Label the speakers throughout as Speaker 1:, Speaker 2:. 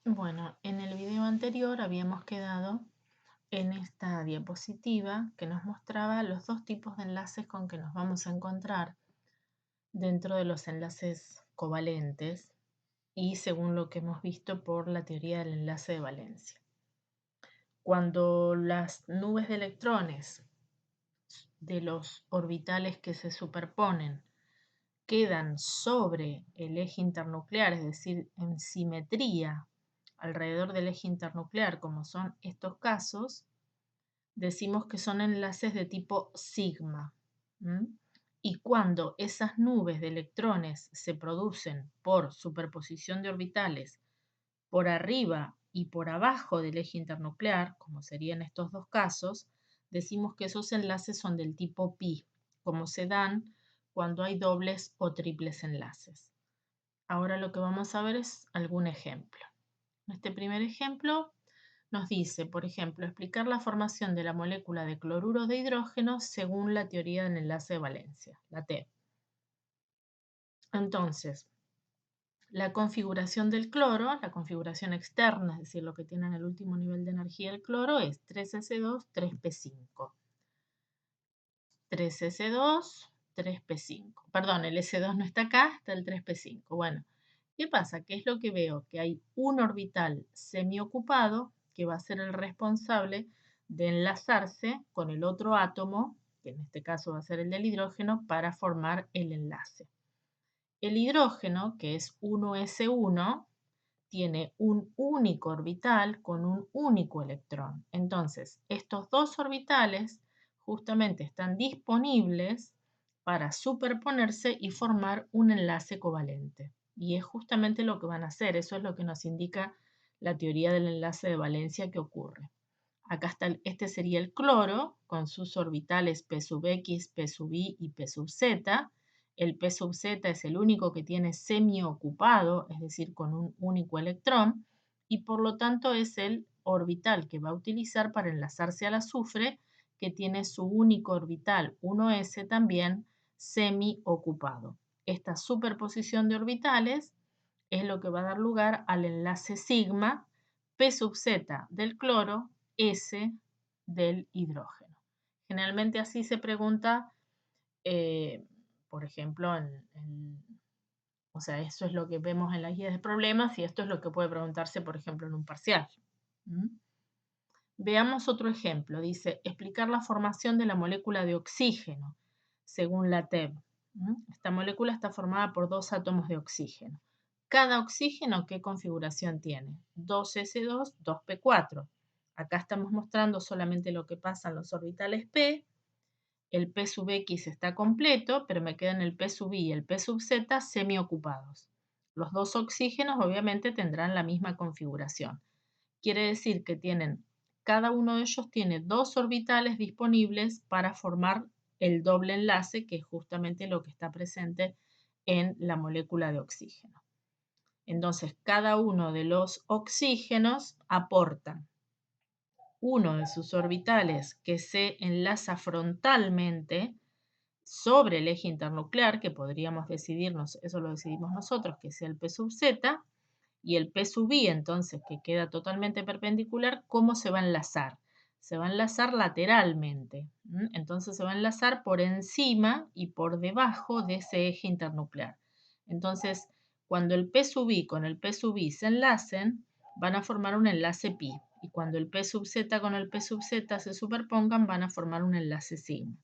Speaker 1: Bueno, en el video anterior habíamos quedado en esta diapositiva que nos mostraba los dos tipos de enlaces con que nos vamos a encontrar dentro de los enlaces covalentes y según lo que hemos visto por la teoría del enlace de valencia. Cuando las nubes de electrones de los orbitales que se superponen quedan sobre el eje internuclear, es decir, en simetría alrededor del eje internuclear, como son estos casos, decimos que son enlaces de tipo sigma. Y cuando esas nubes de electrones se producen por superposición de orbitales por arriba y por abajo del eje internuclear, como serían estos dos casos, decimos que esos enlaces son del tipo pi, como se dan cuando hay dobles o triples enlaces. Ahora lo que vamos a ver es algún ejemplo. En este primer ejemplo nos dice, por ejemplo, explicar la formación de la molécula de cloruro de hidrógeno según la teoría del enlace de valencia, la T. Entonces, la configuración del cloro, la configuración externa, es decir, lo que tiene en el último nivel de energía el cloro, es 3s2, 3p5. 3s2, 3p5. Perdón, el s2 no está acá, está el 3p5. Bueno, ¿qué pasa? ¿Qué es lo que veo? Que hay un orbital semiocupado que va a ser el responsable de enlazarse con el otro átomo, que en este caso va a ser el del hidrógeno, para formar el enlace. El hidrógeno, que es 1s1, tiene un único orbital con un único electrón. Entonces, estos dos orbitales justamente están disponibles para superponerse y formar un enlace covalente. Y es justamente lo que van a hacer, eso es lo que nos indica la teoría del enlace de valencia que ocurre. Acá está, este sería el cloro con sus orbitales p sub x, p sub y y p sub z. El p sub z es el único que tiene semiocupado, es decir, con un único electrón, y por lo tanto es el orbital que va a utilizar para enlazarse al azufre, que tiene su único orbital 1s también semiocupado. Esta superposición de orbitales es lo que va a dar lugar al enlace sigma p sub z del cloro, S del hidrógeno. Generalmente así se pregunta, por ejemplo, o sea, eso es lo que vemos en las guías de problemas y esto es lo que puede preguntarse, por ejemplo, en un parcial. Veamos otro ejemplo. Dice, explicar la formación de la molécula de oxígeno, según la TEB. Esta molécula está formada por dos átomos de oxígeno. Cada oxígeno, ¿qué configuración tiene? 2s2, 2p4. Acá estamos mostrando solamente lo que pasa en los orbitales p. El p sub x está completo, pero me quedan el p sub y el p sub z semiocupados. Los dos oxígenos obviamente tendrán la misma configuración. Quiere decir que cada uno de ellos tiene dos orbitales disponibles para formar el doble enlace, que es justamente lo que está presente en la molécula de oxígeno. Entonces, cada uno de los oxígenos aporta uno de sus orbitales que se enlaza frontalmente sobre el eje internuclear, que podríamos decidirnos, eso lo decidimos nosotros, que sea el P sub Z, y el P sub I, entonces, que queda totalmente perpendicular, ¿cómo se va a enlazar? Se va a enlazar lateralmente. Entonces se va a enlazar por encima y por debajo de ese eje internuclear. Entonces, cuando el P sub I con el P sub I se enlacen, van a formar un enlace pi. Y cuando el P sub Z con el P sub Z se superpongan, van a formar un enlace sigma.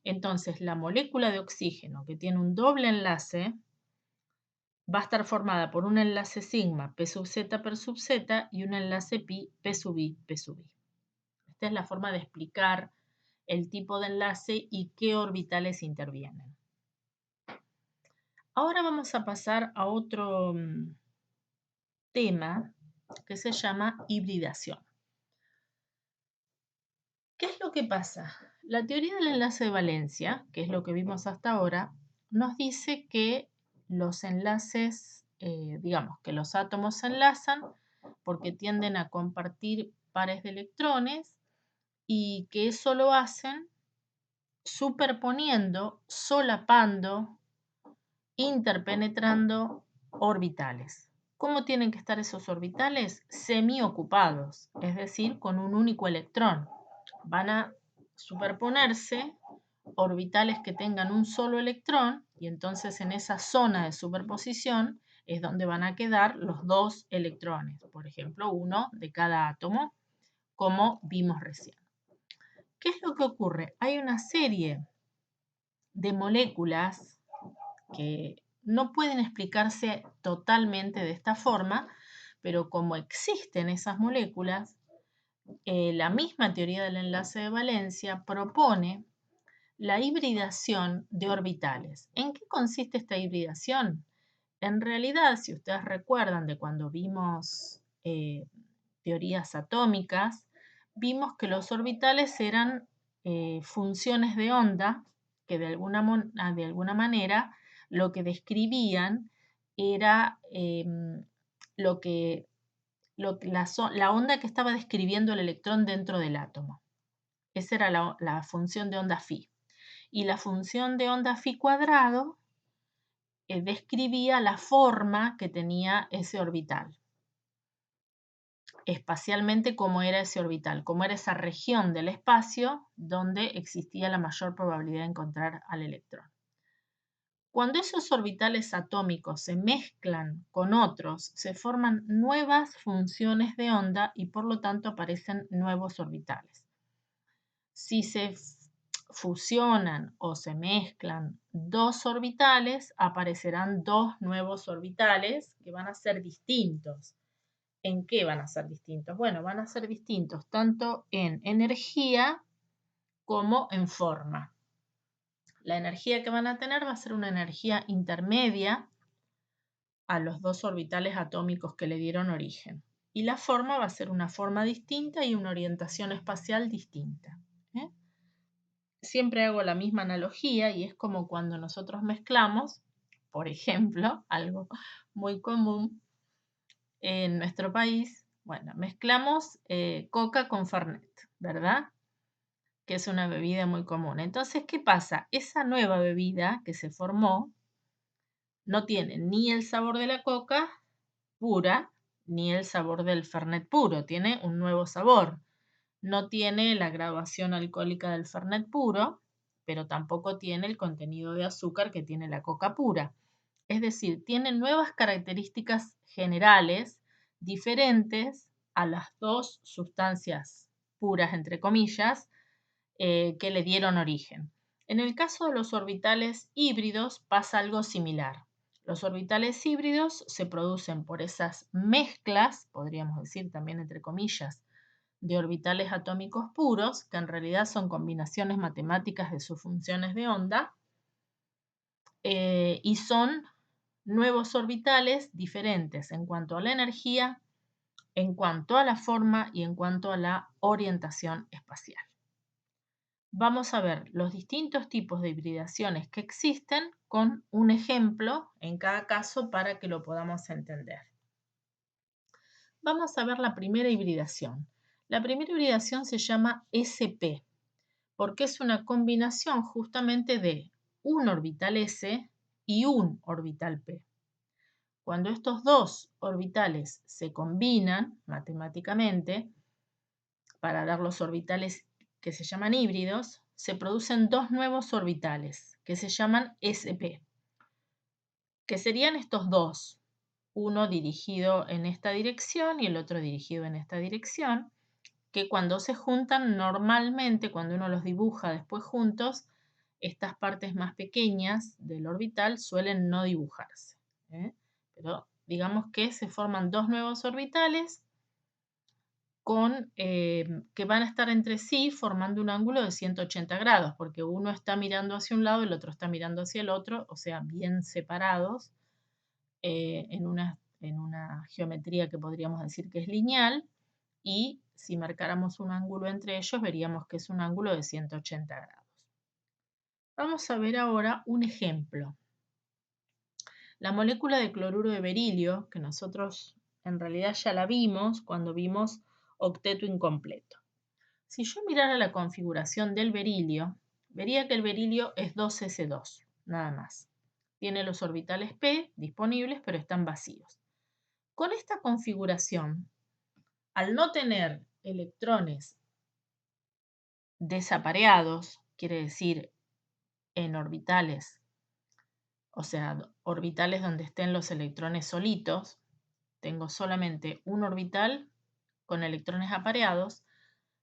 Speaker 1: Entonces, la molécula de oxígeno que tiene un doble enlace va a estar formada por un enlace sigma P sub Z per sub Z y un enlace pi P sub I P sub I. Esta es la forma de explicar el tipo de enlace y qué orbitales intervienen. Ahora vamos a pasar a otro tema que se llama hibridación. ¿Qué es lo que pasa? La teoría del enlace de valencia, que es lo que vimos hasta ahora, nos dice que los enlaces, digamos, que los átomos se enlazan porque tienden a compartir pares de electrones y que eso lo hacen superponiendo, solapando, interpenetrando orbitales. ¿Cómo tienen que estar esos orbitales? Semiocupados, es decir, con un único electrón. Van a superponerse orbitales que tengan un solo electrón y entonces en esa zona de superposición es donde van a quedar los dos electrones, por ejemplo, uno de cada átomo, como vimos recién. ¿Qué es lo que ocurre? Hay una serie de moléculas que no pueden explicarse totalmente de esta forma, pero como existen esas moléculas, la misma teoría del enlace de valencia propone la hibridación de orbitales. ¿En qué consiste esta hibridación? En realidad, si ustedes recuerdan de cuando vimos teorías atómicas, vimos que los orbitales eran funciones de onda que de alguna manera lo que describían era la onda que estaba describiendo el electrón dentro del átomo. Esa era la función de onda phi. Y la función de onda phi cuadrado describía la forma que tenía ese orbital. Espacialmente, cómo era ese orbital, cómo era esa región del espacio donde existía la mayor probabilidad de encontrar al electrón. Cuando esos orbitales atómicos se mezclan con otros, se forman nuevas funciones de onda y por lo tanto aparecen nuevos orbitales. Si se fusionan o se mezclan dos orbitales, aparecerán dos nuevos orbitales que van a ser distintos. ¿En qué van a ser distintos? Bueno, van a ser distintos tanto en energía como en forma. La energía que van a tener va a ser una energía intermedia a los dos orbitales atómicos que le dieron origen. Y la forma va a ser una forma distinta y una orientación espacial distinta. Siempre hago la misma analogía y es como cuando nosotros mezclamos, por ejemplo, algo muy común en nuestro país, bueno, mezclamos coca con fernet, ¿verdad? Que es una bebida muy común. Entonces, ¿qué pasa? Esa nueva bebida que se formó no tiene ni el sabor de la coca pura, ni el sabor del fernet puro, tiene un nuevo sabor. No tiene la graduación alcohólica del fernet puro, pero tampoco tiene el contenido de azúcar que tiene la coca pura. Es decir, tiene nuevas características generales diferentes a las dos sustancias puras, entre comillas, que le dieron origen. En el caso de los orbitales híbridos pasa algo similar. Los orbitales híbridos se producen por esas mezclas, podríamos decir también entre comillas, de orbitales atómicos puros, que en realidad son combinaciones matemáticas de sus funciones de onda, y son nuevos orbitales diferentes en cuanto a la energía, en cuanto a la forma y en cuanto a la orientación espacial. Vamos a ver los distintos tipos de hibridaciones que existen con un ejemplo en cada caso para que lo podamos entender. Vamos a ver la primera hibridación. La primera hibridación se llama sp, porque es una combinación justamente de un orbital s y un orbital p. Cuando estos dos orbitales se combinan matemáticamente para dar los orbitales que se llaman híbridos, se producen dos nuevos orbitales que se llaman sp, que serían estos dos, uno dirigido en esta dirección y el otro dirigido en esta dirección, que cuando se juntan normalmente, cuando uno los dibuja después juntos, estas partes más pequeñas del orbital suelen no dibujarse. Pero digamos que se forman dos nuevos orbitales que van a estar entre sí formando un ángulo de 180 grados, porque uno está mirando hacia un lado y el otro está mirando hacia el otro, o sea, bien separados en una geometría que podríamos decir que es lineal, y si marcáramos un ángulo entre ellos veríamos que es un ángulo de 180 grados. Vamos a ver ahora un ejemplo. La molécula de cloruro de berilio, que nosotros en realidad ya la vimos cuando vimos octeto incompleto. Si yo mirara la configuración del berilio, vería que el berilio es 2s2, nada más. Tiene los orbitales p disponibles, pero están vacíos. Con esta configuración, al no tener electrones desapareados, quiere decir en orbitales, o sea, orbitales donde estén los electrones solitos, tengo solamente un orbital con electrones apareados,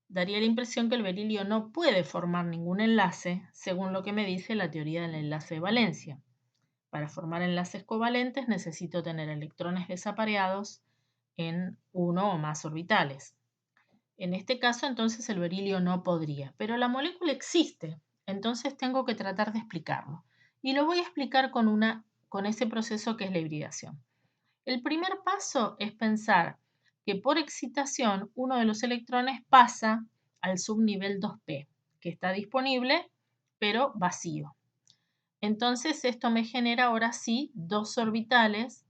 Speaker 1: daría la impresión que el berilio no puede formar ningún enlace, según lo que me dice la teoría del enlace de valencia. Para formar enlaces covalentes necesito tener electrones desapareados en uno o más orbitales. En este caso, entonces, el berilio no podría, pero la molécula existe, entonces tengo que tratar de explicarlo. Y lo voy a explicar con ese proceso que es la hibridación. El primer paso es pensar que por excitación uno de los electrones pasa al subnivel 2p, que está disponible, pero vacío. Entonces esto me genera ahora sí dos orbitales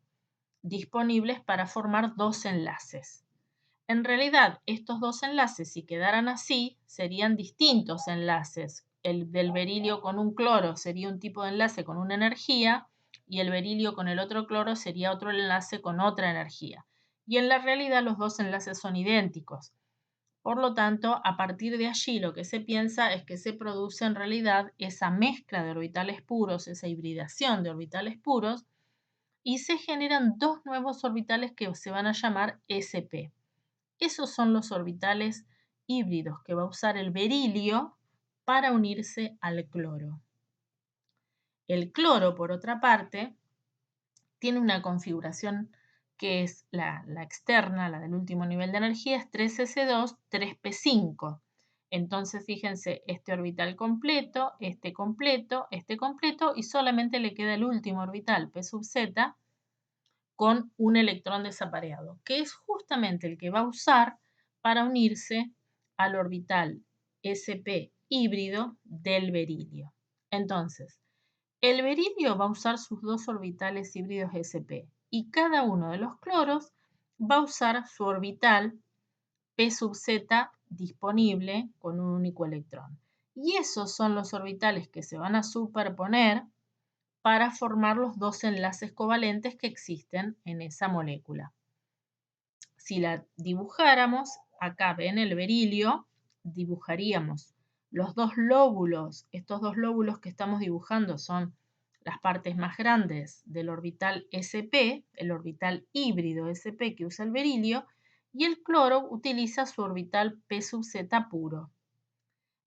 Speaker 1: disponibles para formar dos enlaces. En realidad, estos dos enlaces, si quedaran así, serían distintos enlaces. El del berilio con un cloro sería un tipo de enlace con una energía y el berilio con el otro cloro sería otro enlace con otra energía. Y en la realidad los dos enlaces son idénticos. Por lo tanto, a partir de allí lo que se piensa es que se produce en realidad esa mezcla de orbitales puros, esa hibridación de orbitales puros, y se generan dos nuevos orbitales que se van a llamar sp. Esos son los orbitales híbridos que va a usar el berilio para unirse al cloro. El cloro, por otra parte, tiene una configuración que es la externa, la del último nivel de energía, es 3s2, 3p5. Entonces, fíjense, este orbital completo, este completo, este completo, y solamente le queda el último orbital, p sub z, con un electrón desapareado, que es justamente el que va a usar para unirse al orbital sp híbrido del berilio. Entonces, el berilio va a usar sus dos orbitales híbridos sp y cada uno de los cloros va a usar su orbital p sub z disponible con un único electrón. Y esos son los orbitales que se van a superponer para formar los dos enlaces covalentes que existen en esa molécula. Si la dibujáramos, acá ven el berilio, dibujaríamos los dos lóbulos. Estos dos lóbulos que estamos dibujando son las partes más grandes del orbital sp, el orbital híbrido sp que usa el berilio, y el cloro utiliza su orbital p sub z puro.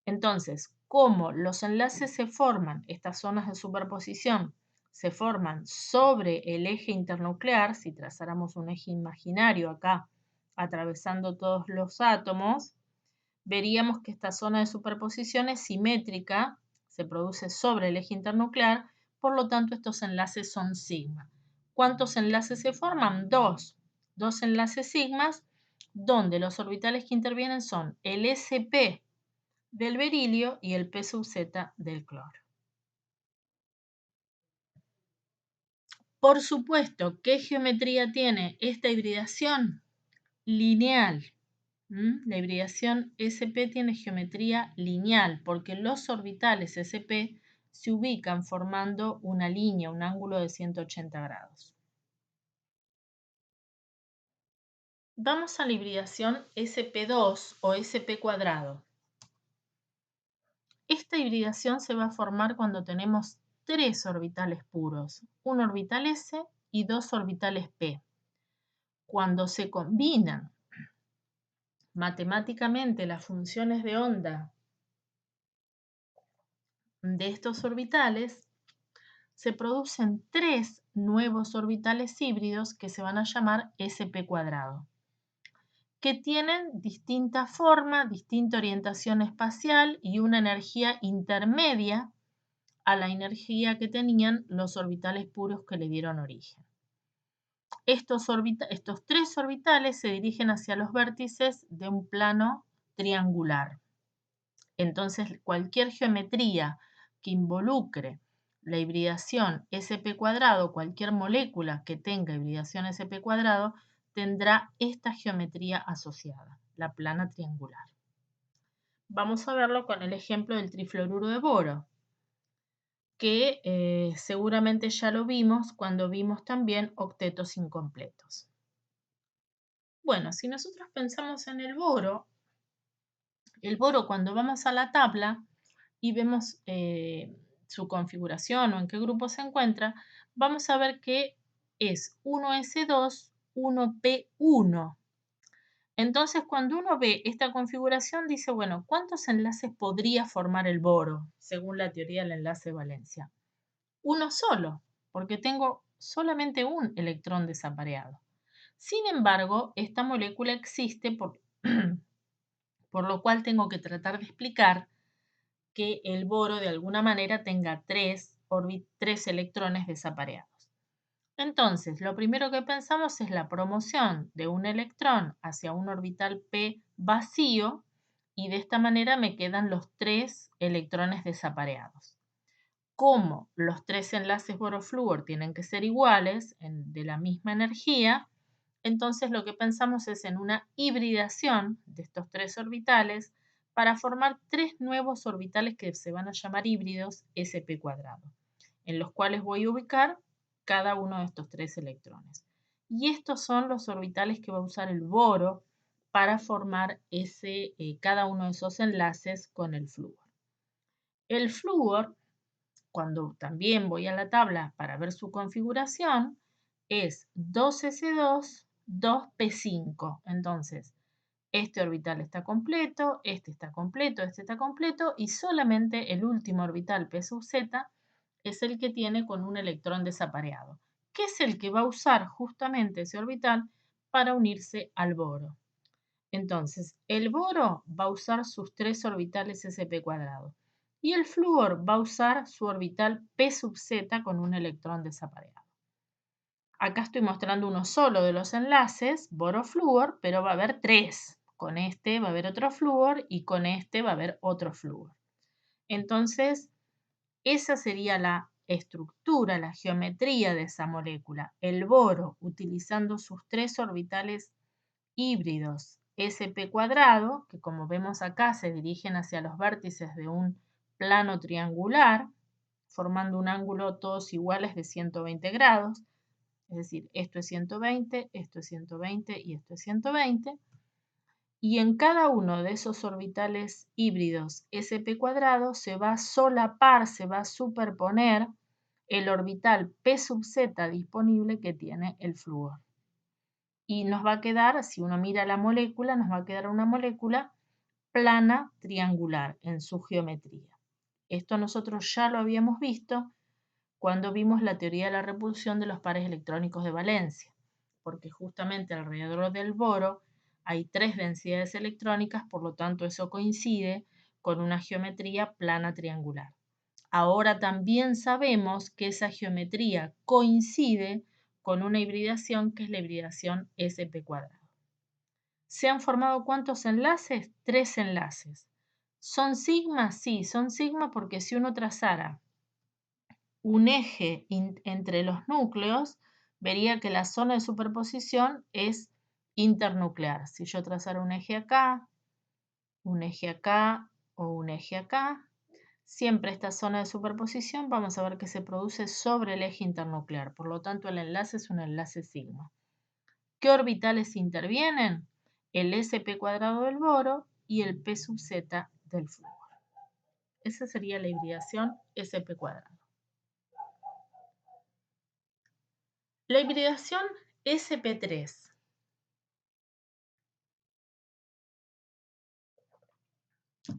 Speaker 1: Entonces, como los enlaces se forman, estas zonas de superposición, se forman sobre el eje internuclear, si trazáramos un eje imaginario acá, atravesando todos los átomos, veríamos que esta zona de superposición es simétrica, se produce sobre el eje internuclear, por lo tanto estos enlaces son sigma. ¿Cuántos enlaces se forman? Dos enlaces sigmas, donde los orbitales que intervienen son el sp del berilio y el p sub z del cloro. Por supuesto, ¿qué geometría tiene esta hibridación? Lineal. La hibridación sp tiene geometría lineal porque los orbitales sp se ubican formando una línea, un ángulo de 180 grados. Vamos a la hibridación sp2 o sp cuadrado. Esta hibridación se va a formar cuando tenemos tres orbitales puros, un orbital s y dos orbitales p. Cuando se combinan matemáticamente las funciones de onda de estos orbitales, se producen tres nuevos orbitales híbridos que se van a llamar sp cuadrado, que tienen distinta forma, distinta orientación espacial y una energía intermedia a la energía que tenían los orbitales puros que le dieron origen. Estos tres orbitales se dirigen hacia los vértices de un plano triangular. Entonces, cualquier geometría que involucre la hibridación sp cuadrado, cualquier molécula que tenga hibridación sp cuadrado, tendrá esta geometría asociada, la plana triangular. Vamos a verlo con el ejemplo del trifluoruro de boro, que seguramente ya lo vimos cuando vimos también octetos incompletos. Bueno, si nosotros pensamos en el boro cuando vamos a la tabla y vemos su configuración o en qué grupo se encuentra, vamos a ver que es 1s2, 1p1. Entonces, cuando uno ve esta configuración, dice, bueno, ¿cuántos enlaces podría formar el boro según la teoría del enlace de valencia? Uno solo, porque tengo solamente un electrón desapareado. Sin embargo, esta molécula existe por lo cual tengo que tratar de explicar que el boro de alguna manera tenga tres electrones desapareados. Entonces, lo primero que pensamos es la promoción de un electrón hacia un orbital p vacío y de esta manera me quedan los tres electrones desapareados. Como los tres enlaces boro-flúor tienen que ser iguales, de la misma energía, entonces lo que pensamos es en una hibridación de estos tres orbitales para formar tres nuevos orbitales que se van a llamar híbridos sp cuadrado, en los cuales voy a ubicar cada uno de estos tres electrones. Y estos son los orbitales que va a usar el boro para formar cada uno de esos enlaces con el flúor. El flúor, cuando también voy a la tabla para ver su configuración, es 2s2, 2p5. Entonces, este orbital está completo, este está completo, este está completo y solamente el último orbital p sub z es el que tiene con un electrón desapareado, que es el que va a usar justamente ese orbital para unirse al boro. Entonces, el boro va a usar sus tres orbitales sp cuadrado y el flúor va a usar su orbital p sub z con un electrón desapareado. Acá estoy mostrando uno solo de los enlaces, boro-flúor, pero va a haber tres. Con este va a haber otro flúor y con este va a haber otro flúor. Entonces, esa sería la estructura, la geometría de esa molécula. El boro, utilizando sus tres orbitales híbridos sp cuadrado, que como vemos acá se dirigen hacia los vértices de un plano triangular, formando un ángulo todos iguales de 120 grados. Es decir, esto es 120, esto es 120 y esto es 120. Y en cada uno de esos orbitales híbridos sp cuadrado se va a solapar, se va a superponer el orbital p sub z disponible que tiene el flúor. Y nos va a quedar, si uno mira la molécula, nos va a quedar una molécula plana triangular en su geometría. Esto nosotros ya lo habíamos visto cuando vimos la teoría de la repulsión de los pares electrónicos de valencia, porque justamente alrededor del boro hay tres densidades electrónicas, por lo tanto eso coincide con una geometría plana triangular. Ahora también sabemos que esa geometría coincide con una hibridación que es la hibridación sp cuadrado. ¿Se han formado cuántos enlaces? Tres enlaces. ¿Son sigma? Sí, son sigma porque si uno trazara un eje entre los núcleos, vería que la zona de superposición es internuclear. Si yo trazara un eje acá o un eje acá, siempre esta zona de superposición vamos a ver que se produce sobre el eje internuclear. Por lo tanto, el enlace es un enlace sigma. ¿Qué orbitales intervienen? El sp cuadrado del boro y el p sub z del flúor. Esa sería la hibridación sp cuadrado. La hibridación sp3.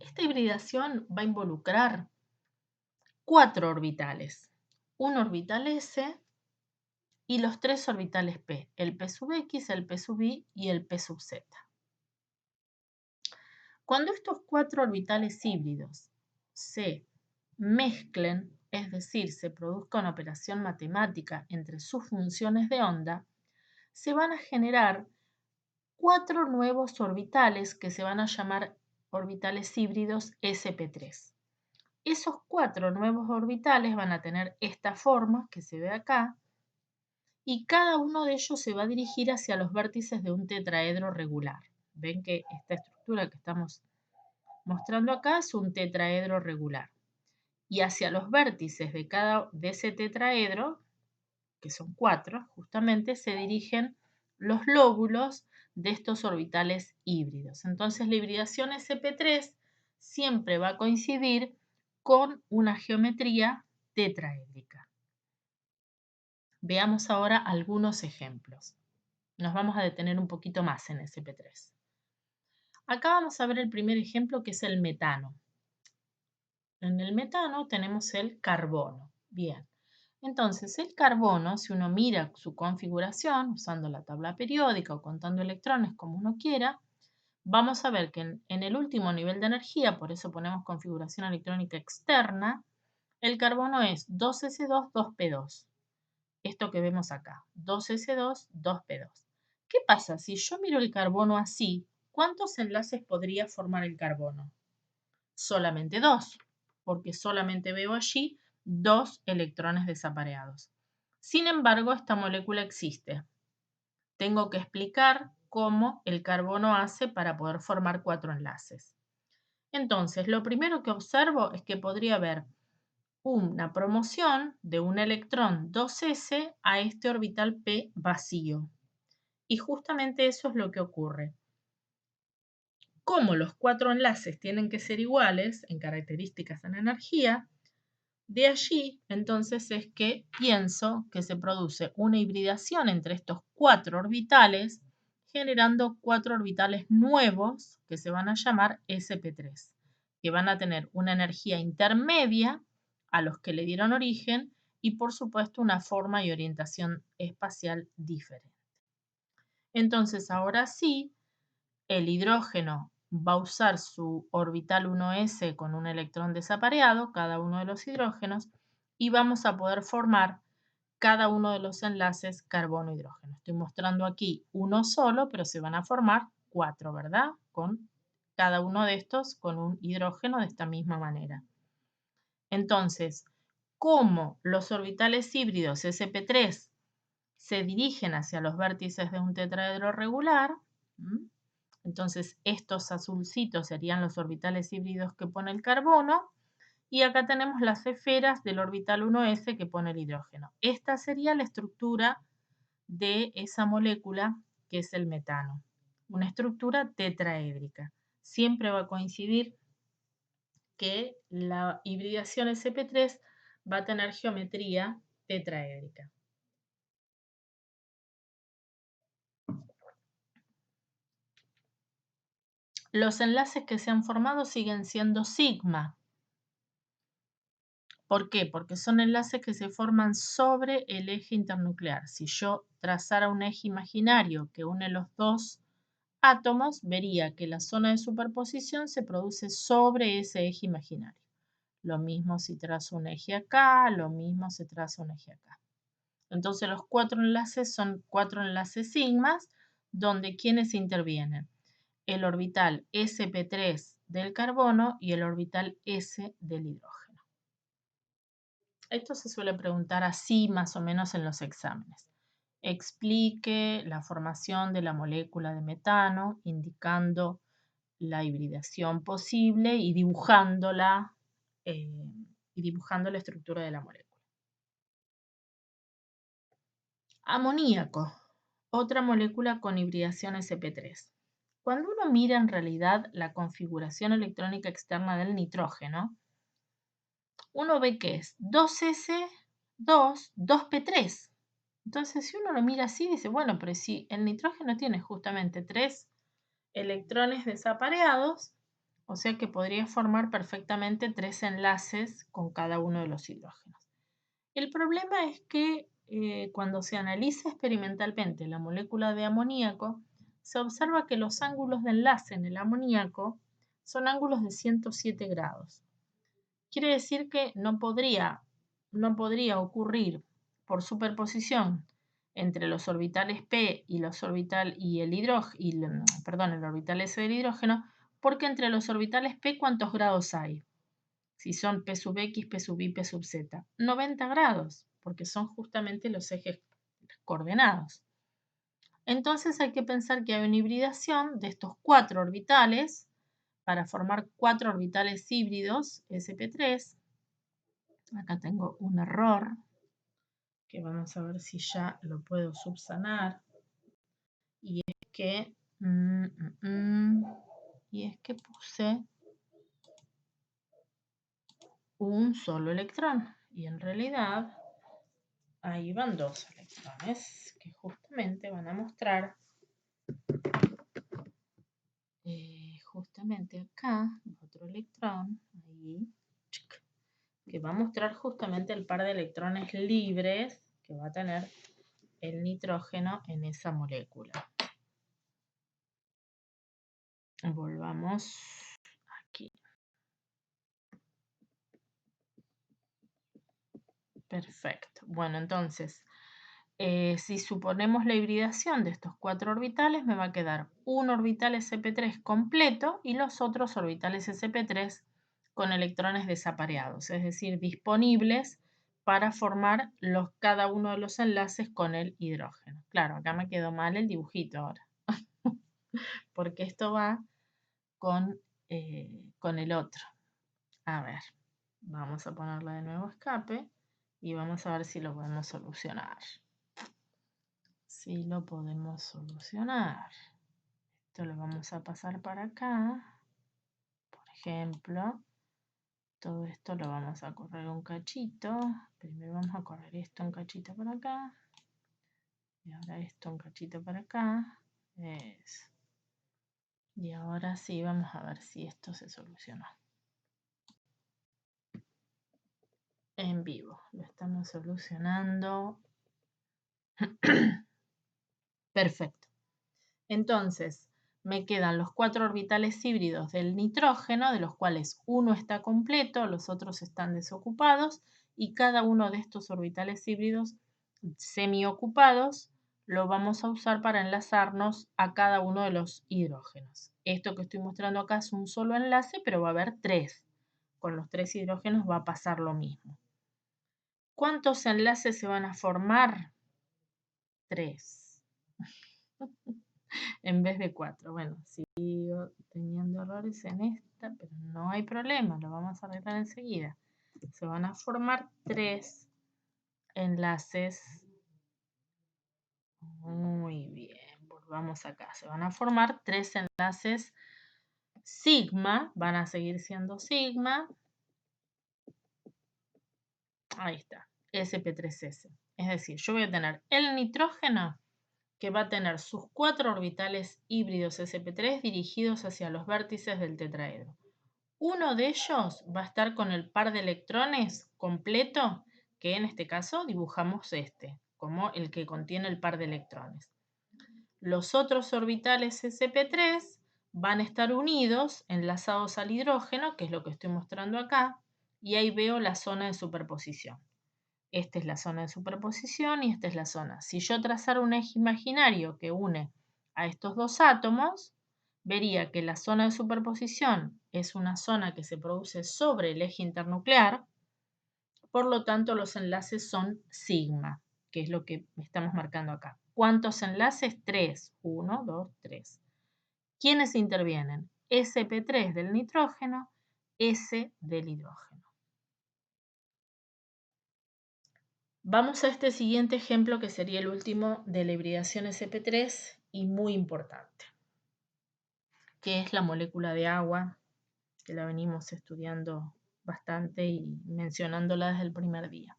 Speaker 1: Esta hibridación va a involucrar cuatro orbitales. Un orbital s y los tres orbitales p, el p sub x, el p sub y y el p sub z. Cuando estos cuatro orbitales híbridos se mezclen, es decir, se produzca una operación matemática entre sus funciones de onda, se van a generar cuatro nuevos orbitales que se van a llamar orbitales híbridos sp3. Esos cuatro nuevos orbitales van a tener esta forma que se ve acá y cada uno de ellos se va a dirigir hacia los vértices de un tetraedro regular. Ven que esta estructura que estamos mostrando acá es un tetraedro regular. Y hacia los vértices de ese tetraedro, que son cuatro, justamente se dirigen los lóbulos de estos orbitales híbridos. Entonces la hibridación sp3 siempre va a coincidir con una geometría tetraédrica. Veamos ahora algunos ejemplos. Nos vamos a detener un poquito más en sp3. Acá vamos a ver el primer ejemplo, que es el metano. En el metano tenemos el carbono. Bien. Entonces, el carbono, si uno mira su configuración, usando la tabla periódica o contando electrones como uno quiera, vamos a ver que en el último nivel de energía, por eso ponemos configuración electrónica externa, el carbono es 2s2, 2p2. Esto que vemos acá, 2s2, 2p2. ¿Qué pasa si yo miro el carbono así? ¿Cuántos enlaces podría formar el carbono? Solamente dos, porque solamente veo allí dos electrones desapareados. Sin embargo, esta molécula existe. Tengo que explicar cómo el carbono hace para poder formar 4 enlaces. Entonces, lo primero que observo es que podría haber una promoción de un electrón 2s a este orbital p vacío. Y justamente eso es lo que ocurre. Como los 4 enlaces tienen que ser iguales en características en energía, de allí entonces es que pienso que se produce una hibridación entre estos 4 orbitales, generando 4 orbitales nuevos que se van a llamar sp3, que van a tener una energía intermedia a los que le dieron origen y por supuesto una forma y orientación espacial diferente. Entonces ahora sí, el hidrógeno va a usar su orbital 1s con un electrón desapareado, cada uno de los hidrógenos, y vamos a poder formar cada uno de los enlaces carbono-hidrógeno. Estoy mostrando aquí uno solo, pero se van a formar 4, ¿verdad? Con cada uno de estos con un hidrógeno de esta misma manera. Entonces, ¿cómo los orbitales híbridos sp3 se dirigen hacia los vértices de un tetraedro regular? Entonces, estos azulcitos serían los orbitales híbridos que pone el carbono. Y acá tenemos las esferas del orbital 1s que pone el hidrógeno. Esta sería la estructura de esa molécula que es el metano. Una estructura tetraédrica. Siempre va a coincidir que la hibridación sp3 va a tener geometría tetraédrica. Los enlaces que se han formado siguen siendo sigma. ¿Por qué? Porque son enlaces que se forman sobre el eje internuclear. Si yo trazara un eje imaginario que une los dos átomos, vería que la zona de superposición se produce sobre ese eje imaginario. Lo mismo si trazo un eje acá, lo mismo si trazo un eje acá. Entonces los 4 enlaces son 4 enlaces sigmas, donde ¿quiénes intervienen? El orbital sp3 del carbono y el orbital s del hidrógeno. Esto se suele preguntar así más o menos en los exámenes. Explique la formación de la molécula de metano, indicando la hibridación posible y dibujándola, y dibujando la estructura de la molécula. Amoníaco, otra molécula con hibridación sp3. Cuando uno mira en realidad la configuración electrónica externa del nitrógeno, uno ve que es 2s2, 2p3. Entonces, si uno lo mira así, dice, bueno, pero si el nitrógeno tiene justamente 3 electrones desapareados, o sea que podría formar perfectamente 3 enlaces con cada uno de los hidrógenos. El problema es que cuando se analiza experimentalmente la molécula de amoníaco, se observa que los ángulos de enlace en el amoníaco son ángulos de 107 grados. Quiere decir que no podría ocurrir por superposición entre los orbitales p y los el orbital s del hidrógeno, porque entre los orbitales p, ¿cuántos grados hay? Si son p sub x, p sub y, p sub z. 90 grados, porque son justamente los ejes coordenados. Entonces hay que pensar que hay una hibridación de estos 4 orbitales para formar 4 orbitales híbridos sp3. Acá tengo un error que vamos a ver si ya lo puedo subsanar. Y es que, y es que puse un solo electrón. Y en realidad ahí van dos electrones que justamente van a mostrar, justamente acá, otro electrón, ahí, que va a mostrar justamente el par de electrones libres que va a tener el nitrógeno en esa molécula. Volvamos aquí. Perfecto. Bueno, entonces, si suponemos la hibridación de estos 4 orbitales, me va a quedar un orbital sp3 completo y los otros orbitales sp3 con electrones desapareados, es decir, disponibles para formar cada uno de los enlaces con el hidrógeno. Claro, acá me quedó mal el dibujito ahora, porque esto va con el otro. A ver, vamos a ponerle de nuevo escape y vamos a ver si lo podemos solucionar. Si lo podemos solucionar. Esto lo vamos a pasar para acá. Por ejemplo, todo esto lo vamos a correr un cachito. Primero vamos a correr esto un cachito para acá. Y ahora esto un cachito para acá. Eso. Y ahora sí, vamos a ver si esto se solucionó. En vivo. Lo estamos solucionando. Perfecto. Entonces, me quedan los 4 orbitales híbridos del nitrógeno, de los cuales uno está completo, los otros están desocupados, y cada uno de estos orbitales híbridos semiocupados lo vamos a usar para enlazarnos a cada uno de los hidrógenos. Esto que estoy mostrando acá es un solo enlace, pero va a haber 3. Con los 3 hidrógenos va a pasar lo mismo. ¿Cuántos enlaces se van a formar? 3. En vez de 4. Bueno, sigo teniendo errores en esta, pero no hay problema, lo vamos a arreglar enseguida. Se van a formar 3 enlaces. Muy bien, volvamos acá. Se van a formar 3 enlaces sigma, van a seguir siendo sigma. Ahí está, sp3s. Es decir, yo voy a tener el nitrógeno que va a tener sus 4 orbitales híbridos sp3 dirigidos hacia los vértices del tetraedro. Uno de ellos va a estar con el par de electrones completo, que en este caso dibujamos como el que contiene el par de electrones. Los otros orbitales sp3 van a estar unidos, enlazados al hidrógeno, que es lo que estoy mostrando acá, y ahí veo la zona de superposición. Esta es la zona de superposición y esta es la zona. Si yo trazara un eje imaginario que une a estos dos átomos, vería que la zona de superposición es una zona que se produce sobre el eje internuclear, por lo tanto los enlaces son sigma, que es lo que estamos marcando acá. ¿Cuántos enlaces? 3. 1, 2, 3. ¿Quiénes intervienen? sp3 del nitrógeno, S del hidrógeno. Vamos a este siguiente ejemplo que sería el último de la hibridación sp3 y muy importante, que es la molécula de agua, que la venimos estudiando bastante y mencionándola desde el primer día.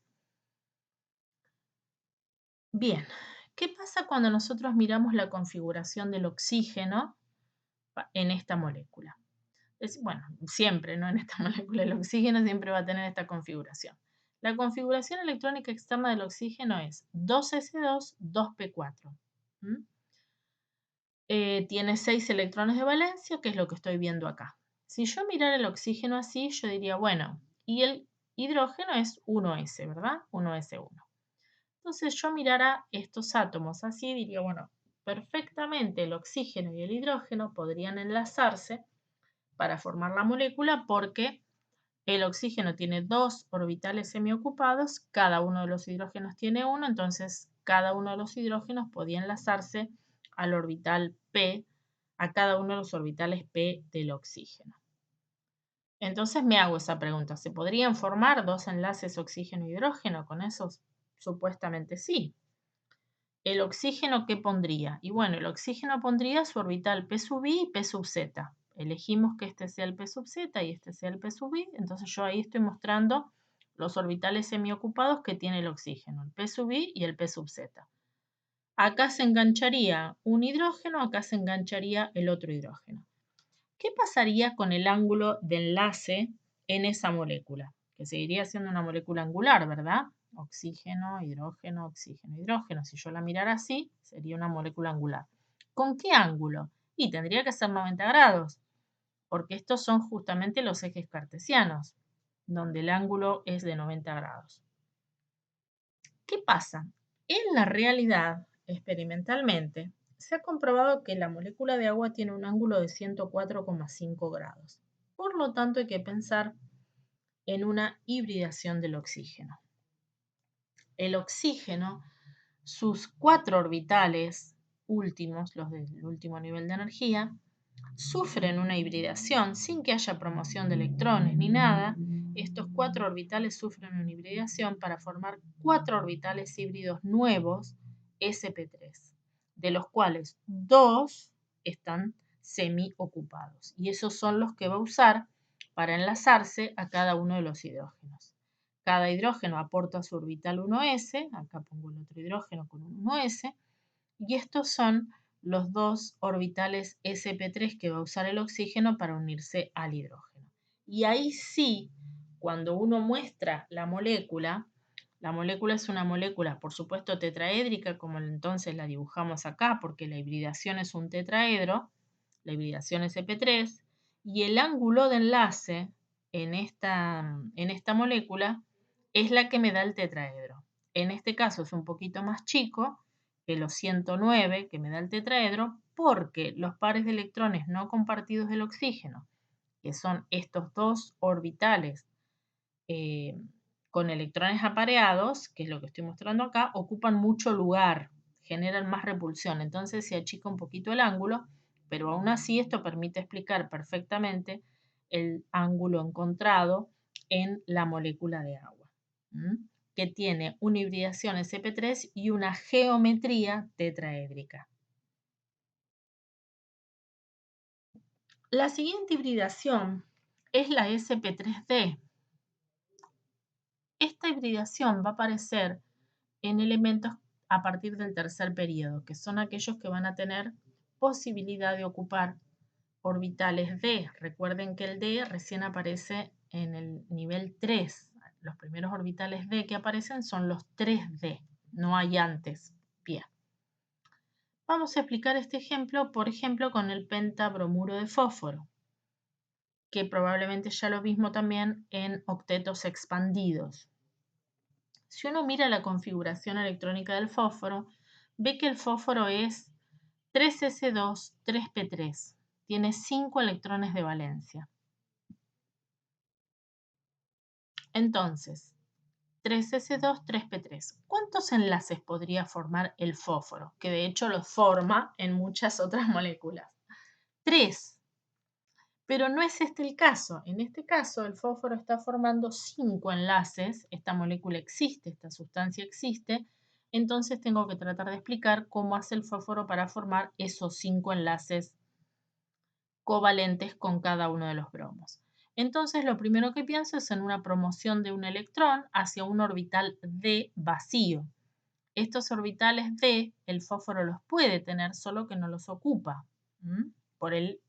Speaker 1: Bien, ¿qué pasa cuando nosotros miramos la configuración del oxígeno en esta molécula? Bueno, siempre, ¿no? En esta molécula el oxígeno siempre va a tener esta configuración. La configuración electrónica externa del oxígeno es 2s2, 2p4. Tiene 6 electrones de valencia, que es lo que estoy viendo acá. Si yo mirara el oxígeno así, yo diría, bueno, y el hidrógeno es 1s, ¿verdad? 1s1. Entonces yo mirara estos átomos así, diría, bueno, perfectamente el oxígeno y el hidrógeno podrían enlazarse para formar la molécula porque el oxígeno tiene 2 orbitales semiocupados, cada uno de los hidrógenos tiene uno, entonces cada uno de los hidrógenos podía enlazarse al orbital P, a cada uno de los orbitales P del oxígeno. Entonces me hago esa pregunta, ¿se podrían formar 2 enlaces oxígeno-hidrógeno con esos? Supuestamente sí. ¿El oxígeno qué pondría? Y bueno, el oxígeno pondría su orbital P sub i y P sub z. Elegimos que este sea el P sub z y este sea el P sub i. Entonces yo ahí estoy mostrando los orbitales semiocupados que tiene el oxígeno, el P sub i y el P sub z. Acá se engancharía un hidrógeno, acá se engancharía el otro hidrógeno. ¿Qué pasaría con el ángulo de enlace en esa molécula? Que seguiría siendo una molécula angular, ¿verdad? Oxígeno, hidrógeno, oxígeno, hidrógeno. Si yo la mirara así, sería una molécula angular. ¿Con qué ángulo? Y tendría que ser 90 grados, porque estos son justamente los ejes cartesianos, donde el ángulo es de 90 grados. ¿Qué pasa? En la realidad, experimentalmente, se ha comprobado que la molécula de agua tiene un ángulo de 104,5 grados. Por lo tanto, hay que pensar en una hibridación del oxígeno. El oxígeno, sus 4 orbitales últimos, los del último nivel de energía, sufren una hibridación sin que haya promoción de electrones ni nada. Estos 4 orbitales sufren una hibridación para formar 4 orbitales híbridos nuevos sp3, de los cuales 2 están semi-ocupados. Y esos son los que va a usar para enlazarse a cada uno de los hidrógenos. Cada hidrógeno aporta su orbital 1s, acá pongo el otro hidrógeno con un 1s, y estos son los 2 orbitales sp3 que va a usar el oxígeno para unirse al hidrógeno. Y ahí sí, cuando uno muestra la molécula es una molécula, por supuesto, tetraédrica, como entonces la dibujamos acá, porque la hibridación es un tetraedro, la hibridación sp3, y el ángulo de enlace en esta molécula es la que me da el tetraedro. En este caso es un poquito más chico que los 109 que me da el tetraedro, porque los pares de electrones no compartidos del oxígeno, que son estos 2 orbitales con electrones apareados, que es lo que estoy mostrando acá, ocupan mucho lugar, generan más repulsión. Entonces se achica un poquito el ángulo, pero aún así esto permite explicar perfectamente el ángulo encontrado en la molécula de agua, que tiene una hibridación sp3 y una geometría tetraédrica. La siguiente hibridación es la sp3d. Esta hibridación va a aparecer en elementos a partir del tercer periodo, que son aquellos que van a tener posibilidad de ocupar orbitales d. Recuerden que el d recién aparece en el nivel 3. Los primeros orbitales d que aparecen son los 3d, no hay antes. Bien. Vamos a explicar este ejemplo, por ejemplo, con el pentabromuro de fósforo, que probablemente ya lo mismo también en octetos expandidos. Si uno mira la configuración electrónica del fósforo, ve que el fósforo es 3s2, 3p3. Tiene 5 electrones de valencia. Entonces, 3s2, 3p3. ¿Cuántos enlaces podría formar el fósforo? Que de hecho los forma en muchas otras moléculas. 3. Pero no es este el caso. En este caso, el fósforo está formando 5 enlaces. Esta molécula existe, esta sustancia existe. Entonces tengo que tratar de explicar cómo hace el fósforo para formar esos 5 enlaces covalentes con cada uno de los bromos. Entonces lo primero que pienso es en una promoción de un electrón hacia un orbital d vacío. Estos orbitales d, el fósforo los puede tener, solo que no los ocupa, por el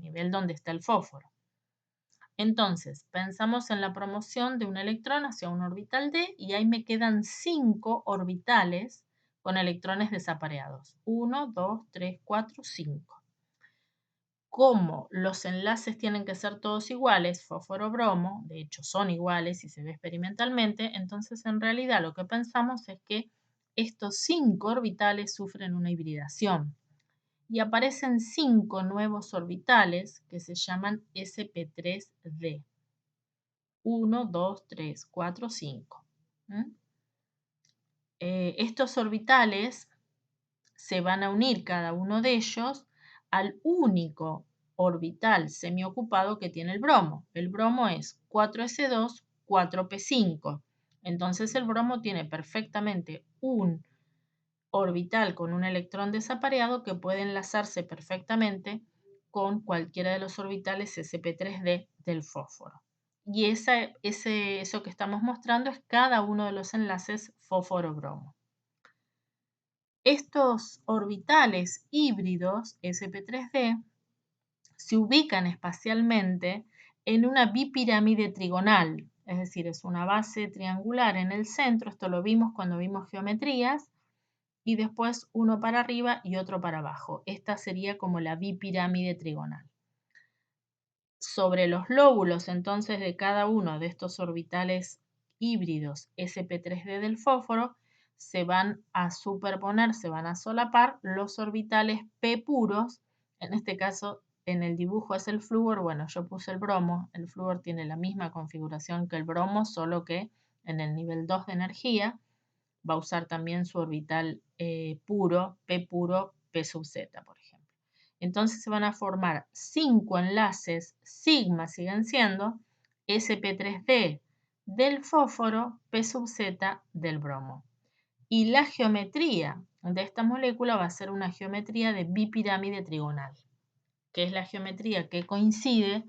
Speaker 1: nivel donde está el fósforo. Entonces, pensamos en la promoción de un electrón hacia un orbital d y ahí me quedan 5 orbitales con electrones desapareados. 1, 2, 3, 4, 5. Como los enlaces tienen que ser todos iguales, fósforo-bromo, de hecho son iguales y se ve experimentalmente, entonces en realidad lo que pensamos es que estos 5 orbitales sufren una hibridación y aparecen 5 nuevos orbitales que se llaman sp3d. 1, 2, 3, 4, 5. Estos orbitales se van a unir cada uno de ellos al único orbital semiocupado que tiene el bromo. El bromo es 4s2, 4p5. Entonces el bromo tiene perfectamente un orbital con un electrón desapareado que puede enlazarse perfectamente con cualquiera de los orbitales sp3d del fósforo. Y eso que estamos mostrando es cada uno de los enlaces fósforo-bromo. Estos orbitales híbridos sp3d se ubican espacialmente en una bipirámide trigonal, es decir, es una base triangular en el centro, esto lo vimos cuando vimos geometrías, y después uno para arriba y otro para abajo. Esta sería como la bipirámide trigonal. Sobre los lóbulos entonces de cada uno de estos orbitales híbridos sp3d del fósforo se van a superponer, se van a solapar los orbitales p puros, en este caso en el dibujo es el flúor, bueno, yo puse el flúor tiene la misma configuración que el bromo, solo que en el nivel 2 de energía va a usar también su orbital puro, P sub Z, por ejemplo. Entonces se van a formar 5 enlaces sigma, siguen siendo, sp3d del fósforo, P sub Z del bromo. Y la geometría de esta molécula va a ser una geometría de bipirámide trigonal, que es la geometría que coincide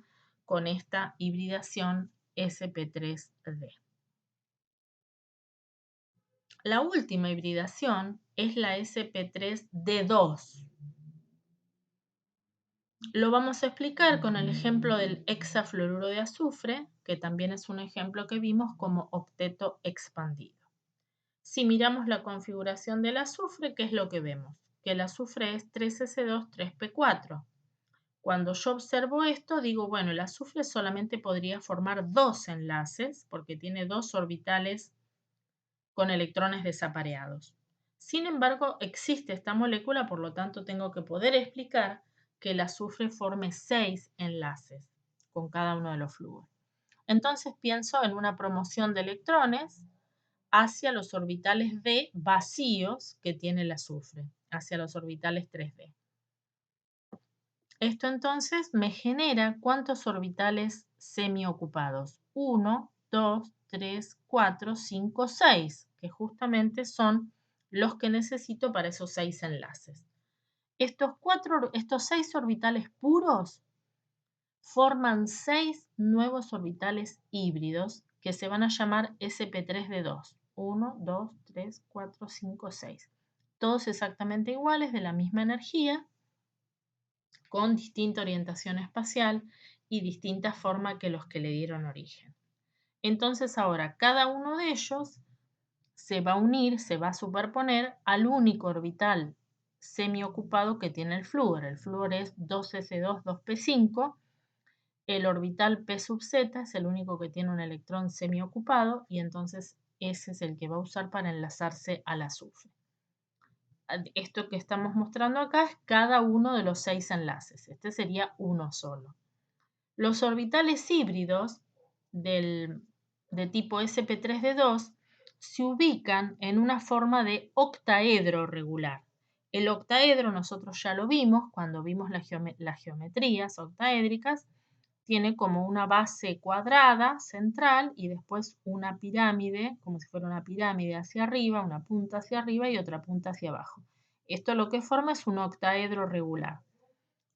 Speaker 1: con esta hibridación sp3d. La última hibridación es la sp3d2. Lo vamos a explicar con el ejemplo del hexafluoruro de azufre, que también es un ejemplo que vimos como octeto expandido. Si miramos la configuración del azufre, ¿qué es lo que vemos? Que el azufre es 3s2, 3p4. Cuando yo observo esto, digo, bueno, el azufre solamente podría formar 2 enlaces, porque tiene 2 orbitales con electrones desapareados. Sin embargo, existe esta molécula, por lo tanto tengo que poder explicar que el azufre forme 6 enlaces con cada uno de los flúor. Entonces pienso en una promoción de electrones hacia los orbitales d vacíos que tiene el azufre, hacia los orbitales 3d. Esto entonces me genera ¿cuántos orbitales semiocupados? 1, 2, 3, 4, 5, 6, que justamente son los que necesito para esos 6 enlaces. Estos 6 orbitales puros forman 6 nuevos orbitales híbridos que se van a llamar sp3d2. 1, 2, 3, 4, 5, 6. Todos exactamente iguales, de la misma energía, con distinta orientación espacial y distinta forma que los que le dieron origen. Entonces ahora cada uno de ellos se va a unir, se va a superponer al único orbital semiocupado que tiene el flúor. El flúor es 2s2, 2p5. El orbital p sub z es el único que tiene un electrón semiocupado y entonces ese es el que va a usar para enlazarse al azufre. Esto que estamos mostrando acá es cada uno de los 6 enlaces. Este sería uno solo. Los orbitales híbridos de tipo sp3d2 se ubican en una forma de octaedro regular. El octaedro nosotros ya lo vimos cuando vimos las geometrías octaédricas. Tiene como una base cuadrada central y después una pirámide, como si fuera una pirámide hacia arriba, una punta hacia arriba y otra punta hacia abajo. Esto lo que forma es un octaedro regular.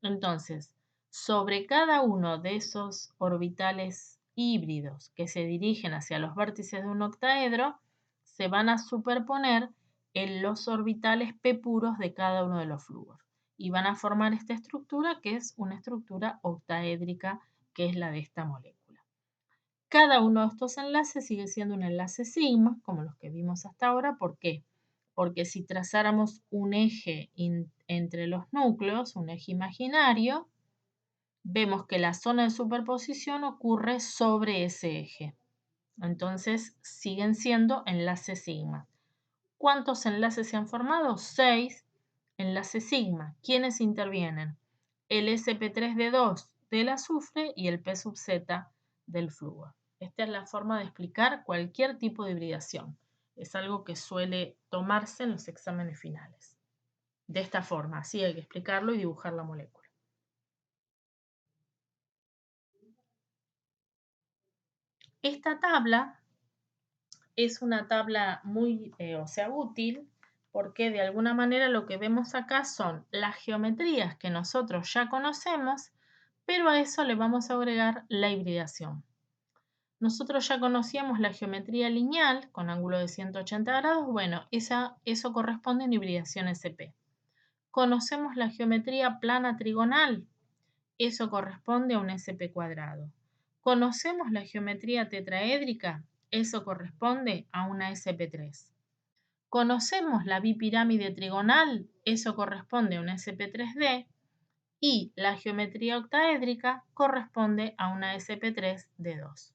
Speaker 1: Entonces, sobre cada uno de esos orbitales híbridos que se dirigen hacia los vértices de un octaedro, se van a superponer en los orbitales p puros de cada uno de los flúor y van a formar esta estructura que es una estructura octaédrica, que es la de esta molécula. Cada uno de estos enlaces sigue siendo un enlace sigma, como los que vimos hasta ahora. ¿Por qué? Porque si trazáramos un eje entre los núcleos, un eje imaginario, vemos que la zona de superposición ocurre sobre ese eje. Entonces siguen siendo enlaces sigma. ¿Cuántos enlaces se han formado? 6 enlaces sigma. ¿Quiénes intervienen? El sp3d2 del azufre y el p sub z del flúor. Esta es la forma de explicar cualquier tipo de hibridación. Es algo que suele tomarse en los exámenes finales. De esta forma, así hay que explicarlo y dibujar la molécula. Esta tabla es una tabla muy, útil porque de alguna manera lo que vemos acá son las geometrías que nosotros ya conocemos, pero a eso le vamos a agregar la hibridación. Nosotros ya conocíamos la geometría lineal con ángulo de 180 grados, bueno, eso corresponde a una hibridación SP. Conocemos la geometría plana trigonal, eso corresponde a un SP cuadrado. Conocemos la geometría tetraédrica, eso corresponde a una SP3. Conocemos la bipirámide trigonal, eso corresponde a una SP3D. Y la geometría octaédrica corresponde a una SP3D2.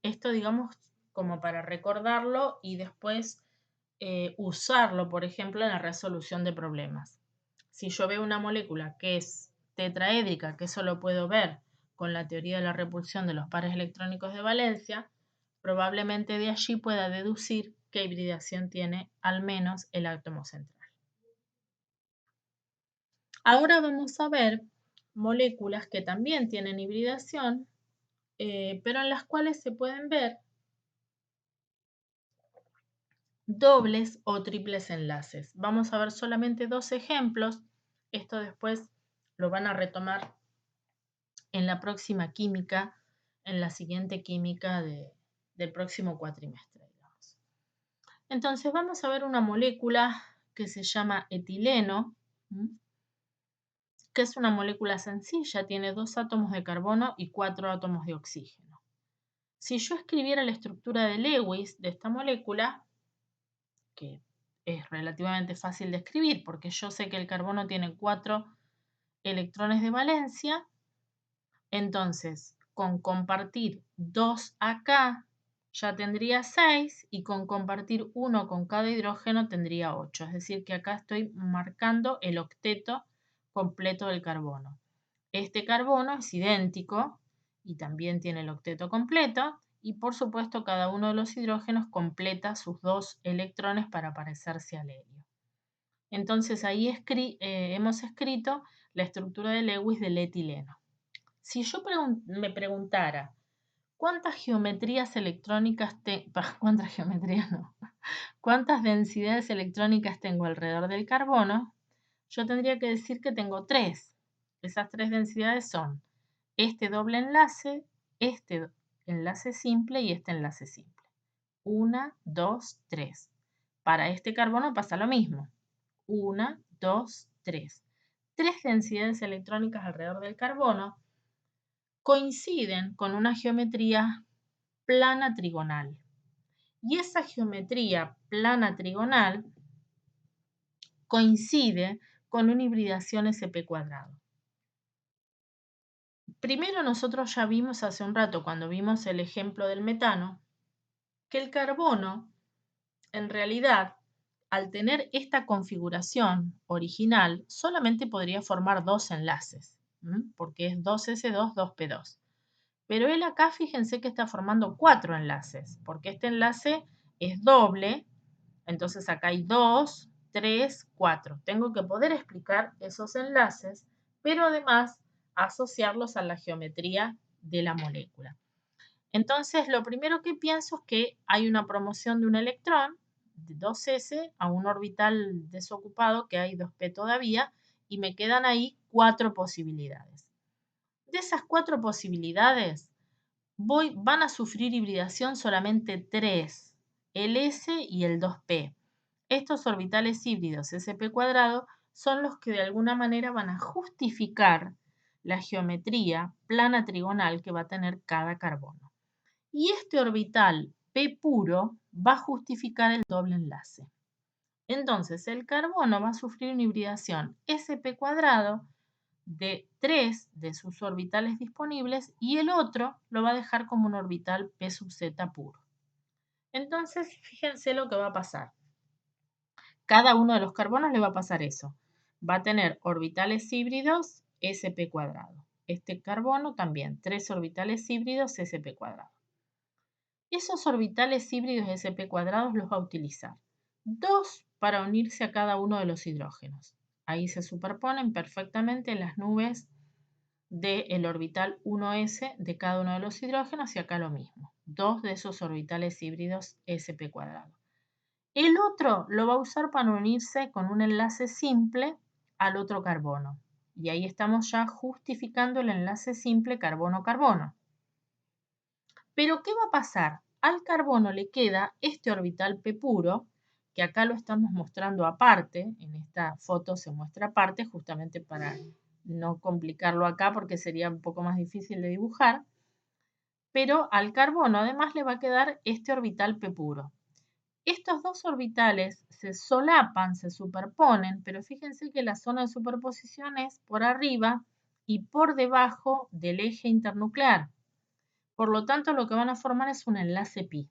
Speaker 1: Esto, digamos, como para recordarlo y después usarlo, por ejemplo, en la resolución de problemas. Si yo veo una molécula que es tetraédrica, que eso lo puedo ver con la teoría de la repulsión de los pares electrónicos de valencia, probablemente de allí pueda deducir qué hibridación tiene al menos el átomo central. Ahora vamos a ver moléculas que también tienen hibridación, pero en las cuales se pueden ver dobles o triples enlaces. Vamos a ver solamente dos ejemplos. Esto después lo van a retomar en la próxima química, en la siguiente química del próximo cuatrimestre, digamos. Entonces vamos a ver una molécula que se llama etileno, que es una molécula sencilla, tiene 2 átomos de carbono y 4 átomos de oxígeno. Si yo escribiera la estructura de Lewis de esta molécula, que es relativamente fácil de escribir porque yo sé que el carbono tiene 4 electrones de valencia, entonces con compartir 2 acá ya tendría 6 y con compartir 1 con cada hidrógeno tendría 8. Es decir, que acá estoy marcando el octeto completo del carbono. Este carbono es idéntico y también tiene el octeto completo y por supuesto cada uno de los hidrógenos completa sus 2 electrones para parecerse al helio. Entonces ahí hemos escrito la estructura de Lewis del etileno. Si yo me preguntara cuántas geometrías electrónicas cuántas geometrías no, cuántas densidades electrónicas tengo alrededor del carbono, yo tendría que decir que tengo 3. Esas 3 densidades son este doble enlace, este enlace simple y este enlace simple. 1, 2, 3. Para este carbono pasa lo mismo. 1, 2, 3. 3 densidades electrónicas alrededor del carbono coinciden con una geometría plana trigonal. Y esa geometría plana trigonal coincide con una hibridación SP cuadrado. Primero nosotros ya vimos hace un rato, cuando vimos el ejemplo del metano, que el carbono, en realidad, al tener esta configuración original, solamente podría formar 2 enlaces, porque es 2s2, 2p2. Pero él acá, fíjense que está formando 4 enlaces, porque este enlace es doble, entonces acá hay 2, 3, 4. Tengo que poder explicar esos enlaces, pero además asociarlos a la geometría de la molécula. Entonces, lo primero que pienso es que hay una promoción de un electrón, de 2s, a un orbital desocupado, que hay 2p todavía, y me quedan ahí 4 posibilidades. De esas 4 posibilidades, van a sufrir hibridación solamente 3, el S y el 2p. Estos orbitales híbridos SP cuadrado son los que de alguna manera van a justificar la geometría plana trigonal que va a tener cada carbono. Y este orbital p puro va a justificar el doble enlace. Entonces el carbono va a sufrir una hibridación SP cuadrado de 3 de sus orbitales disponibles y el otro lo va a dejar como un orbital p sub z puro. Entonces, fíjense lo que va a pasar. Cada uno de los carbonos le va a pasar eso. Va a tener orbitales híbridos sp cuadrado. Este carbono también, 3 orbitales híbridos sp cuadrado. Esos orbitales híbridos sp cuadrados los va a utilizar 2 para unirse a cada uno de los hidrógenos. Ahí se superponen perfectamente las nubes del orbital 1s de cada uno de los hidrógenos y acá lo mismo. 2 de esos orbitales híbridos sp cuadrado. El otro lo va a usar para unirse con un enlace simple al otro carbono. Y ahí estamos ya justificando el enlace simple carbono-carbono. Pero ¿qué va a pasar? Al carbono le queda este orbital p puro, que acá lo estamos mostrando aparte, en esta foto se muestra aparte, justamente para no complicarlo acá porque sería un poco más difícil de dibujar, pero al carbono además le va a quedar este orbital p puro. Estos dos orbitales se solapan, se superponen, pero fíjense que la zona de superposición es por arriba y por debajo del eje internuclear. Por lo tanto, lo que van a formar es un enlace pi.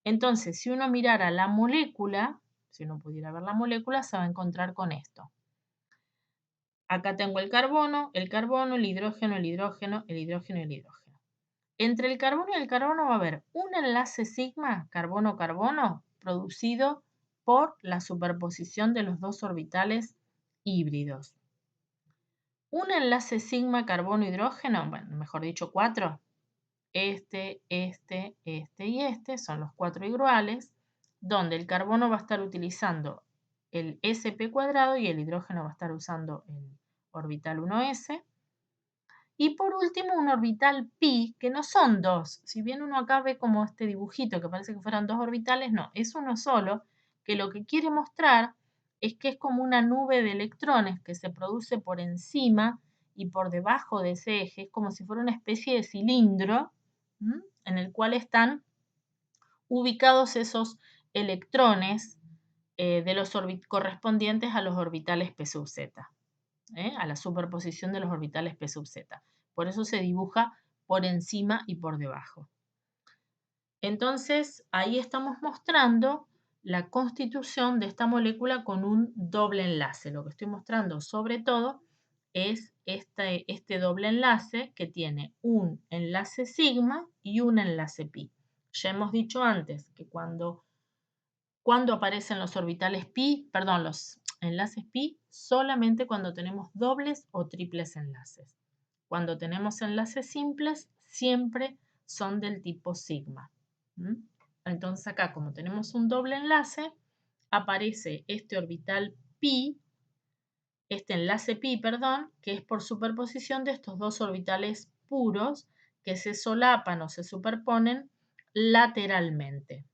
Speaker 1: Entonces, si uno mirara la molécula, si uno pudiera ver la molécula, se va a encontrar con esto. Acá tengo el carbono, el hidrógeno, el hidrógeno, el hidrógeno y el hidrógeno. Entre el carbono y el carbono va a haber un enlace sigma carbono-carbono producido por la superposición de los dos orbitales híbridos. Un enlace sigma carbono-hidrógeno, bueno, mejor dicho 4, este y este son los 4 iguales, donde el carbono va a estar utilizando el sp cuadrado y el hidrógeno va a estar usando el orbital 1s. Y por último, un orbital pi, que no son dos. Si bien uno acá ve como este dibujito que parece que fueran dos orbitales, no, es uno solo, que lo que quiere mostrar es que es como una nube de electrones que se produce por encima y por debajo de ese eje, es como si fuera una especie de cilindro en el cual están ubicados esos electrones de los correspondientes a los orbitales p sub z. A la superposición de los orbitales p sub z. Por eso se dibuja por encima y por debajo. Entonces, ahí estamos mostrando la constitución de esta molécula con un doble enlace. Lo que estoy mostrando sobre todo es este doble enlace que tiene un enlace sigma y un enlace pi. Ya hemos dicho antes que cuando aparecen los orbitales pi, perdón, los enlaces pi, solamente cuando tenemos dobles o triples enlaces. Cuando tenemos enlaces simples, siempre son del tipo sigma. Entonces acá, como tenemos un doble enlace, aparece este orbital pi, este enlace pi, perdón, que es por superposición de estos dos orbitales puros que se solapan o se superponen lateralmente.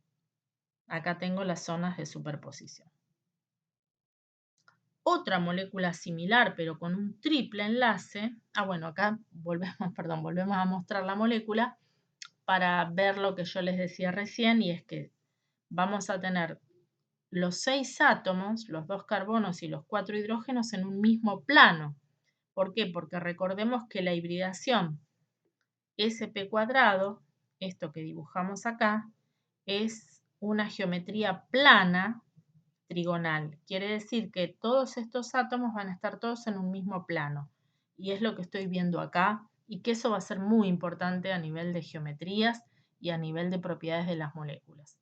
Speaker 1: Acá tengo las zonas de superposición. Otra molécula similar, pero con un triple enlace. Bueno, acá volvemos a mostrar la molécula para ver lo que yo les decía recién, y es que vamos a tener los 6 átomos, los 2 carbonos y los 4 hidrógenos en un mismo plano. ¿Por qué? Porque recordemos que la hibridación sp cuadrado, esto que dibujamos acá, es una geometría plana trigonal. Quiere decir que todos estos átomos van a estar todos en un mismo plano. Y es lo que estoy viendo acá, y que eso va a ser muy importante a nivel de geometrías y a nivel de propiedades de las moléculas.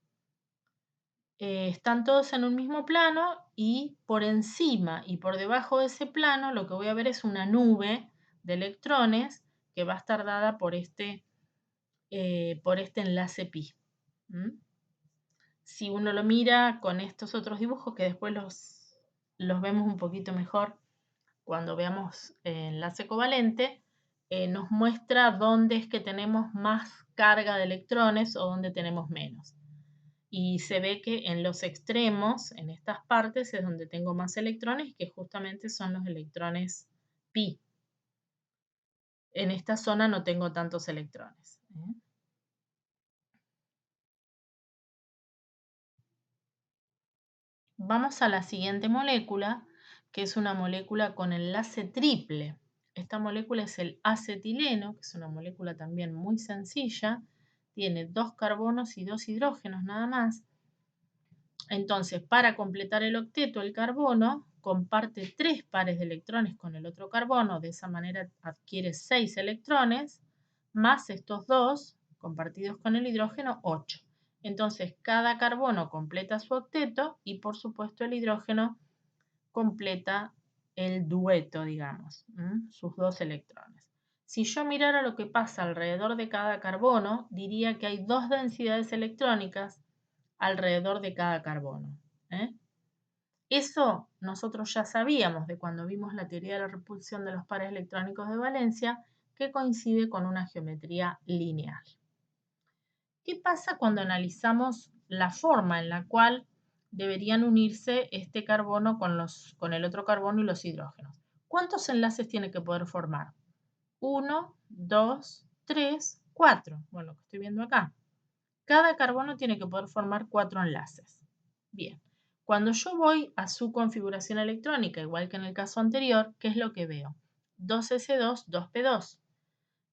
Speaker 1: Están todos en un mismo plano y por encima y por debajo de ese plano lo que voy a ver es una nube de electrones que va a estar dada por este enlace pi. Si uno lo mira con estos otros dibujos, que después los vemos un poquito mejor cuando veamos enlace covalente, nos muestra dónde es que tenemos más carga de electrones o dónde tenemos menos. Y se ve que en los extremos, en estas partes, es donde tengo más electrones, que justamente son los electrones pi. En esta zona no tengo tantos electrones. Vamos a la siguiente molécula, que es una molécula con enlace triple. Esta molécula es el acetileno, que es una molécula también muy sencilla. Tiene 2 carbonos y 2 hidrógenos nada más. Entonces, para completar el octeto, el carbono comparte 3 pares de electrones con el otro carbono. De esa manera adquiere 6 electrones, más estos 2 compartidos con el hidrógeno, 8. Entonces, cada carbono completa su octeto y, por supuesto, el hidrógeno completa el dueto, digamos, sus 2 electrones. Si yo mirara lo que pasa alrededor de cada carbono, diría que hay 2 densidades electrónicas alrededor de cada carbono. ¿eh? Eso nosotros ya sabíamos de cuando vimos la teoría de la repulsión de los pares electrónicos de valencia, que coincide con una geometría lineal. ¿Qué pasa cuando analizamos la forma en la cual deberían unirse este carbono con el otro carbono y los hidrógenos? ¿Cuántos enlaces tiene que poder formar? 1, 2, 3, 4. Bueno, lo que estoy viendo acá. Cada carbono tiene que poder formar 4 enlaces. Bien. Cuando yo voy a su configuración electrónica, igual que en el caso anterior, ¿qué es lo que veo? 2s2, 2p2.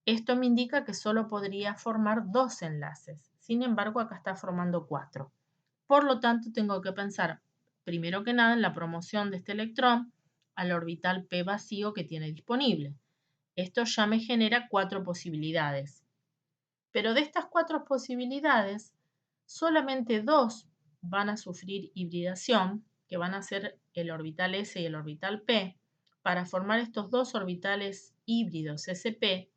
Speaker 1: Esto me indica que solo podría formar 2 enlaces. Sin embargo, acá está formando 4. Por lo tanto, tengo que pensar, primero que nada, en la promoción de este electrón al orbital p vacío que tiene disponible. Esto ya me genera 4 posibilidades. Pero de estas 4 posibilidades, solamente 2 van a sufrir hibridación, que van a ser el orbital s y el orbital p, para formar estos dos orbitales híbridos sp,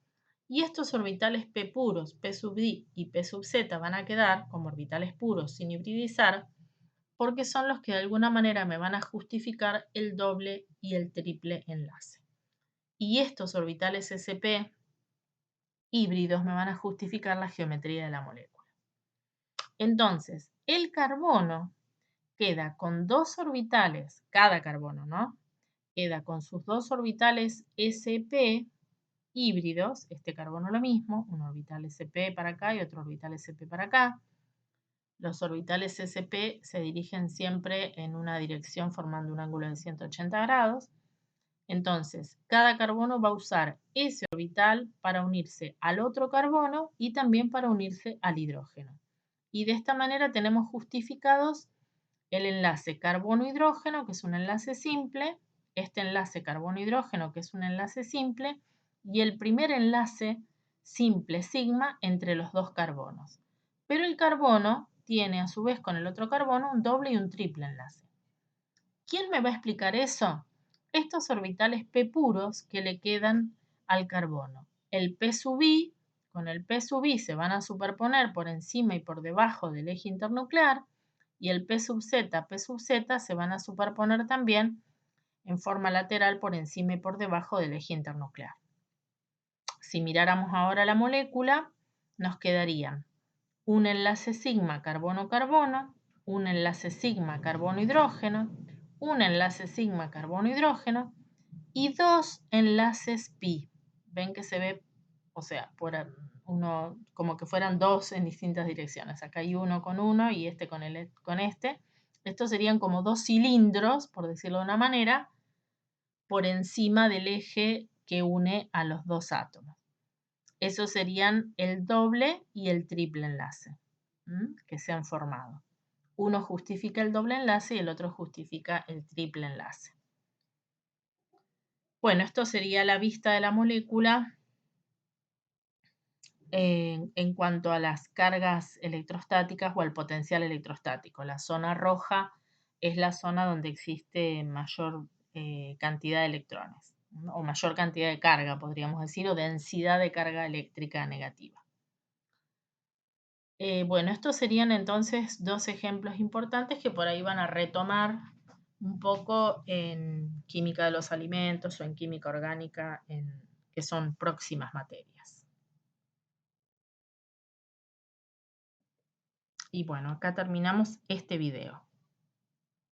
Speaker 1: y estos orbitales p puros, p sub d y p sub z, van a quedar como orbitales puros sin hibridizar, porque son los que de alguna manera me van a justificar el doble y el triple enlace. Y estos orbitales sp híbridos me van a justificar la geometría de la molécula. Entonces, el carbono queda con dos orbitales, cada carbono, ¿no? Queda con sus dos orbitales sp híbridos, este carbono lo mismo, un orbital sp para acá y otro orbital sp para acá. Los orbitales sp se dirigen siempre en una dirección formando un ángulo de 180 grados. Entonces, cada carbono va a usar ese orbital para unirse al otro carbono y también para unirse al hidrógeno. Y de esta manera tenemos justificados el enlace carbono-hidrógeno, que es un enlace simple, este enlace carbono-hidrógeno, que es un enlace simple, y el primer enlace simple sigma entre los dos carbonos. Pero el carbono tiene a su vez con el otro carbono un doble y un triple enlace. ¿Quién me va a explicar eso? Estos orbitales p puros que le quedan al carbono. El p sub i con el p sub i se van a superponer por encima y por debajo del eje internuclear, y el p sub z se van a superponer también en forma lateral por encima y por debajo del eje internuclear. Si miráramos ahora la molécula, nos quedarían un enlace sigma carbono-carbono, un enlace sigma carbono-hidrógeno, un enlace sigma carbono-hidrógeno y dos enlaces pi. Ven que se ve, o sea, por uno, como que fueran dos en distintas direcciones. Acá hay uno y este con este. Estos serían como dos cilindros, por decirlo de una manera, por encima del eje que une a los dos átomos. Esos serían el doble y el triple enlace que se han formado. Uno justifica el doble enlace y el otro justifica el triple enlace. Bueno, esto sería la vista de la molécula en cuanto a las cargas electrostáticas o al potencial electrostático. La zona roja es la zona donde existe mayor cantidad de electrones, ¿no? O mayor cantidad de carga, podríamos decir, o densidad de carga eléctrica negativa. Bueno, estos serían entonces dos ejemplos importantes que por ahí van a retomar un poco en química de los alimentos o en química orgánica, que son próximas materias. Y bueno, acá terminamos este video.